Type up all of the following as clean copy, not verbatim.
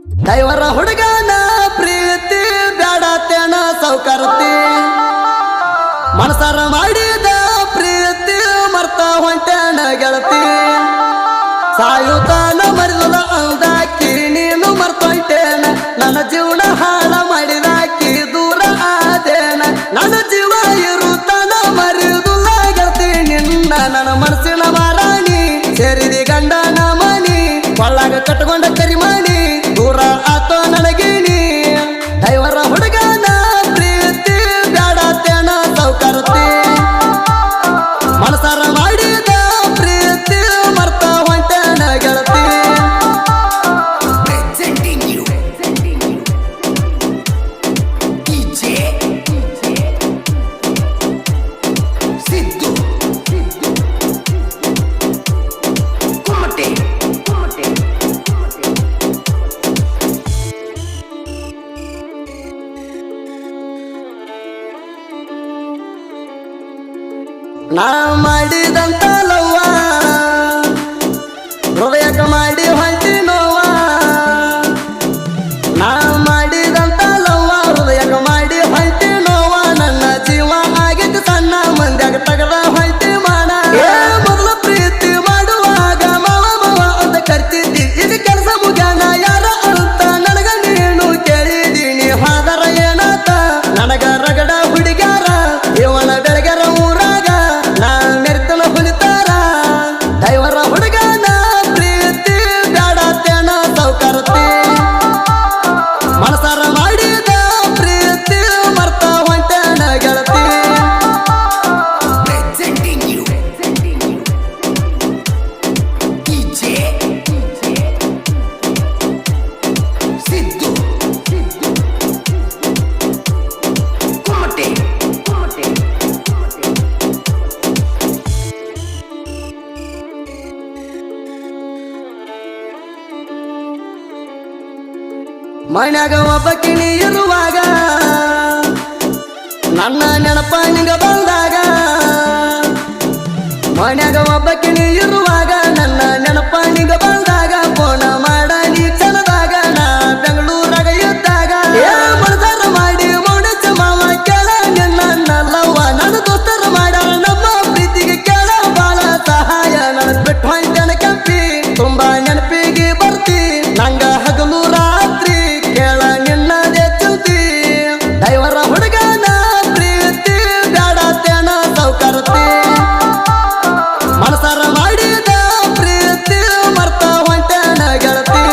ದೈವರ ಹುಡುಗನ ಪ್ರೀತಿ ಬ್ಯಾಡತೇನ ಸೌಕರ್ತಿ ಮನಸಾರ ಮಾಡಿದ ಪ್ರೀತಿ ಮರ್ತ ಹೊಂಟೇನ ಗೆಳತಿ ಸಾಯುತ್ತಾನ ಮರಿದ ಅಂದಾಕಿ ನೀನು ಮರ್ತೊಂಟೇನ ನನ್ನ ಜೀವನ ಹಾಳ ಮಾಡಿದಾಕಿ ದೂರ ಆದೇನ ನನ್ನ ಜೀವ ಇರುತ್ತಾನ ಮರಿದುಲ್ಲ ಗೆಳತಿ ನಿನ್ನ ನನ್ನ ಮನಸ್ಸಿನ ಮಾರಾಣಿ ಸೇರಿದಿ ಗಂಡನ ಮನಿ ಕೊಳ್ಳಾಗ ಕಟ್ಕೊಂಡ ಕರಿಮಾಣಿ ದೂರ ಆತೋ ನನಗೇನಿ ದೈವರ ಹುಡುಗನ ಪ್ರೀತಿ ಬ್ಯಾಡತೇನ ಸೌಕರ್ತಿ ಮನಸಾರ ಮಾಡಿದ ಪ್ರೀತಿ ಮರ್ತ ಹೊಂಟೇನ ಗೆಳತಿ ನಾ ಮಾಡಿದಂತ ಲವ್ವ ಹೃದಯಕ ಮಾಡಿ ಹೊಂಟಿ ನೋವ ನಾ ಮಾಡಿದಂತ ಲವ್ವ ಹೃದಯಕ ಮಾಡಿ ಹೊಂಟಿ ನೋವ ನನ್ನ ಜೀವ ಆಗಿತ್ತು ಸಣ್ಣ ಮಂದ್ಯಾಗ ತಗದ ಹೊಂಟಿ ಮಾಡ ಮೊದಲ ಪ್ರೀತಿ ಮಾಡುವಾಗ ಮಾವ ಮಾವ ಅಂತ ಕರ್ತಿದ್ದಿ ಇದು ಕೆಲಸ ಮುಗ್ಯಾನ ಯಾರ ಅಂತ ನನಗ ನೀನು ಕೇಳಿದೀನಿ ಹಾದರ ಏನಾತ ನನಗ ರಗಡ ಹುಡುಗ್ಯಾರ ಇವನ ಬೆಳಗ್ಯಾರ ಊರಾಗ ನಾ ಮೆರ್ತನ ಹುಲಿತಾರ ದೈವರ ಹುಡುಗನ ಪ್ರೀತಿ ಬ್ಯಾಡತೇನ ಸೌಕರ್ತಿ ಮನಸಾರ ಮಾಡಿದ ಪ್ರೀತಿ ಮರ್ತ ಹೊಂಟೇನ ಗೆಳತಿ ಮನ್ಯಾಗ ಒಬ್ಬಕಿನಿ ಇರುವಾಗ ನನ್ನ ನೆನಪ ನಿಂಗ ಬಂದಾಗ ಮನ್ಯಾಗ ಒಬ್ಬಕಿನಿ ಇರುವಾಗ ನನ್ನ ನೆನಪ ನಿಂಗ ಬಂದಾಗ ಫೋನ ಮಾಡ ನೀ ಚಲದಾಗ ನಾ ಬೆಂಗಳೂರಾಗ ಇದ್ದಾಗ ಮನಸಾರ ಮಾಡಿ ಮೌಡಚ ಮಾವ ಕೇಳ ನಿನ್ನ ಲವ್ವ ನನ್ನ ದೋಸ್ತರ ಮಾಡ ನಮ್ಮ ಪ್ರೀತಿಗೆ ಕೇಳ ಬಾಳ ಸಹಾಯ ನನ್ನ ಬಿಟ್ಟು ಹೊಂಟೇನ ಕೆಂಪಿ ತುಂಬಾ ನೆನಪಿಗೆ ಬರ್ತಿ ನಂಗ ಹಗಲು ರಾತ್ರಿ ಕೇಳ ನಿನ್ನದೇ ಚಿಂತಿ ದೈವರ ಹುಡುಗನ ಪ್ರೀತಿ ಬ್ಯಾಡತೇನ ಸೌಕರ್ತಿ ಮನಸಾರ ಮಾಡಿದ ಪ್ರೀತಿ ಮರ್ತ ಹೊಂಟೇನ ಗೆಳತಿ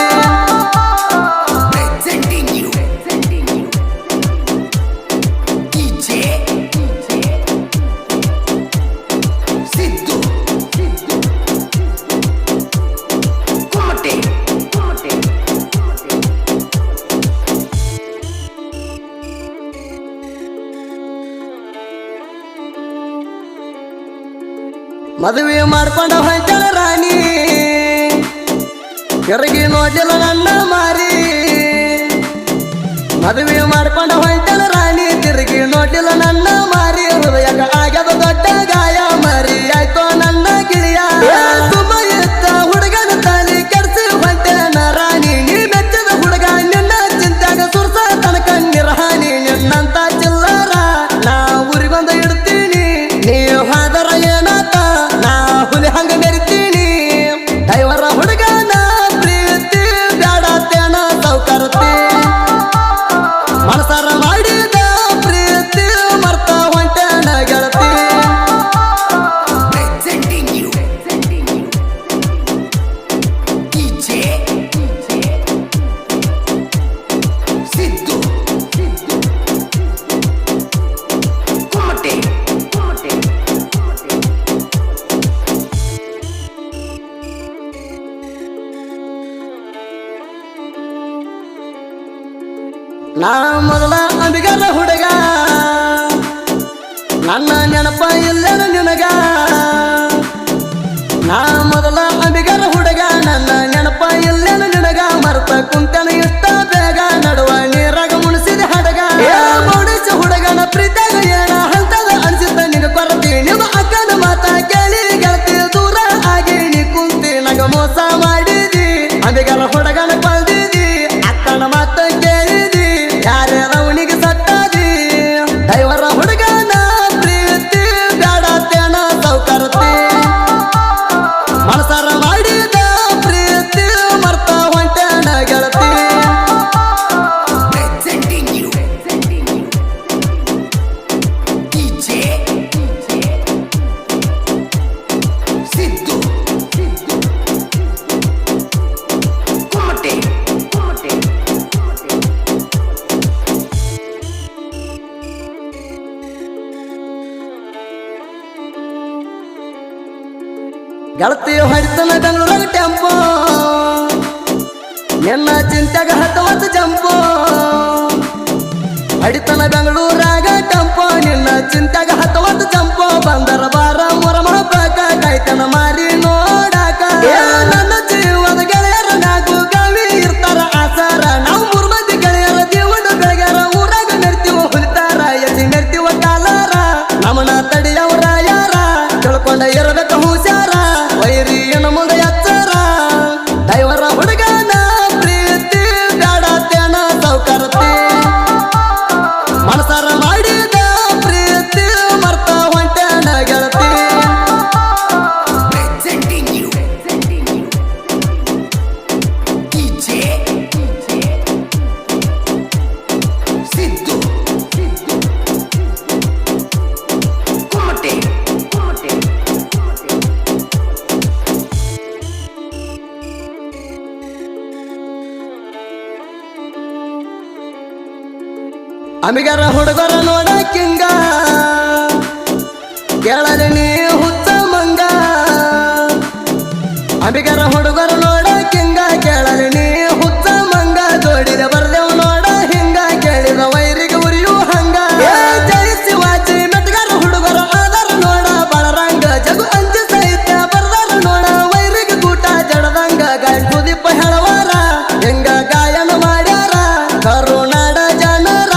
ಮದುವೆ ಮಾಡ್ಕೊಂಡ ಹೊಂಟಳ ರಾಣಿ ತಿರುಗಿ ನೋಡಿಲ್ಲ ನನ್ನ ಮಾರಿ ಮದುವೆ ಮಾಡ್ಕೊಂಡ ಹೊಂಟಳ ರಾಣಿ ತಿರುಗಿ ನೋಡಿಲ್ಲ ನನ್ನ ಮಾರಿ ಹೃದಯಕ ಆಗ್ಯದ ದೊಡ್ಡ ಗಾಯ ಮರಿ ಆಯ್ತೋ ನನ್ನ ಗಿಳಿಯ ತುಂಬ ಎತ್ತ ಹುಡುಗನ ತಾಲಿ ಕೆಡ್ಸಿ ಹೊಂಟೇನ ರಾಣಿ ನೀ ಮೆಚ್ಚದ ಹುಡುಗ ನಿನ್ನ ಚಿಂತ್ಯಾಗ ಸುರ್ಸ ತನಕ ನಿರ್ಹಾನಿ ನಿನ್ನಂತ ಚಿಲ್ಲರ ನಾ ಊರಿಗೊಂದ ಇಡ್ತೀನಿ ನೀ ಹಾದರ ಏನಾತ ನಾ ಹುಲಿ ಹಂಗ ಮೆರಿತೀನಿ ದೈವರ ಹುಡುಗನ ಪ್ರೀತಿ ಬ್ಯಾಡತೇನ ಸೌಕರ್ತಿ ಮನಸಾರ ಮಾಡಿದ ಪ್ರೀತಿ ಮರ್ತ ಹೊಂಟೇನ ಗೆಳತಿ ನಾ ಮೊದಲ ಅಂಬಿಗರ ಹುಡುಗ ನನ್ನ ನೆನಪ ಇಲ್ಲೇನ ನಿನಗ ನಾ ಮೊದಲ ಅಂಬಿಗರ ಹುಡುಗ ನನ್ನ ನೆನಪ ಇಲ್ಲೇನ ನಿನಗ ಮರ್ತ ಕುಂತನ ಇಷ್ಟ ಬೇಗ ನಡುವ ನೀರಾಗ ಮುಣಿಸಿದ ಹಡಗ ಮೌಡಿಸ ಹುಡುಗನ ಪ್ರೀತಿಯಾಗ ಏನ ಹಂತದ ಅನ್ಸಿತ ನಿಗ ಕೊರತಿ ನಿಮ್ಮ ಅಕ್ಕನ ಮಾತ ಕೇಳಿ ಗೆಳತಿ ದೂರ ಆಗಿ ನೀ ಕುಂತಿ ನಗ ಮೋಸ ಮಾಡಿದಿ ಅಂಬಿಗರ ಹುಡುಗನ ಕಳ್ದಿದಿ ಅಕ್ಕ ಗೆಳತಿ ಹೊಡಿತನ ಬೆಂಗಳೂರಾಗ ಟೆಂಪೋ ನಿನ್ನ ಚಿಂತೆಗ ಹತ್ತವತ್ತು ಜಂಪೋ ಹೊಡಿತನ ಬೆಂಗಳೂರಾಗ ಟೆಂಪೋ ನಿನ್ನ ಚಿಂತೆಗ ಹತ್ತವತ್ತು ಜಂಪೋ ಬಂದರ ಬಾರ ಮೊರ ಮಹಬಾಕ ಕಾಯ್ತನ ಮಾರಿ ನೋಡಾಕ ನನ್ನ ಜೀವದ ಗೆಳೆಯರ ನಾಲ್ಕು ಕವಿ ಇರ್ತಾರ ಆಸಾರ ನಾವು ಮೂರು ಮಂದಿ ಗೆಳೆಯರ ಜೀವನ ಬೆಳಗ್ಯಾರ ಊರಾಗ ಮೆರ್ತೀವ ಹುಲಿತಾರ ಎಲ್ಲಿ ಮೆರ್ತೀವ ಕಾಲಾರ ನಮನ ತಡಿಯವರ ಯಾರ ತಿಳ್ಕೊಂಡ ಇರಬೇಕ ಹುಷಾರ ವೈರಿಯನ ಮುಂದೆ ಎಚ್ಚರ ದೈವರ ಹುಡುಗನ ಪ್ರೀತಿ ಬ್ಯಾಡತೇನ ಸೌಕರತೆ ಮನಸಾರ ಮಾಡಿದ ಪ್ರೀತಿ ಮರ್ತ ಹೊಂಟೇನ ಗೆಳತಿ ಅಮಿಗರ ಹುಡುಗರ ನೋಡ ಕಿಂಗ ಕೇಳಲಿ ನೀ ಹುತ್ತ ಮಂಗ ಅಮಿಗರ ಹುಡುಗರ ನೋಡ ಕಿಂಗ ಕೇಳಲಿ ನೀ ಹುತ್ತ ಮಂಗ ಜೋಡಿದ ಬರ್ದೇವ್ ನೋಡ ಹಿಂಗ ಕೇಳಿದ ವೈರಿಗೆ ಉರಿಯು ಹಂಗ ಜೈ ಶಿವಾಜಿ ಮೆಟ್ಗಾರ ಹುಡುಗರ ಆದರ ನೋಡ ಬಳರಂಗ ಜಗು ಅಂಜ ಸಾಹಿತ್ಯ ಬರ್ದಾರ ನೋಡ ವೈರಿಗೆ ಕೂಟ ಜಡದಂಗ ಗಾಯು ದೀಪ ಹೇಳವಾರ ಹೆಂಗ ಗಾಯನ ಮಾಡ್ಯಾರ ಕರುನಾಡ ಜನರ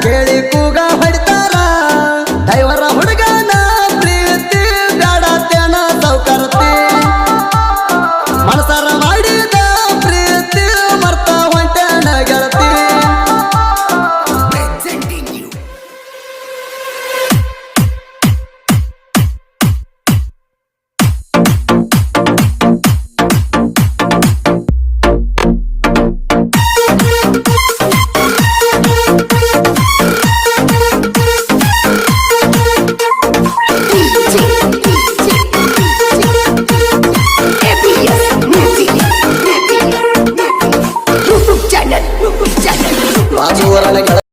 ಕೇಳಿ ಕೂಗ ಹೊಡಿತಾರ ದೈವರ ಹುಡುಗನ ಪ್ರೀತಿ ಬ್ಯಾಡತೇನ ಸೌಕರತೆ ಮನಸಾರ ಮಾಡಿದ ಪ್ರೀತಿ ಮರ್ತ ಹೊಂಟೇನ ಗೆಳತಿ channel. ಬಾಜುವರನ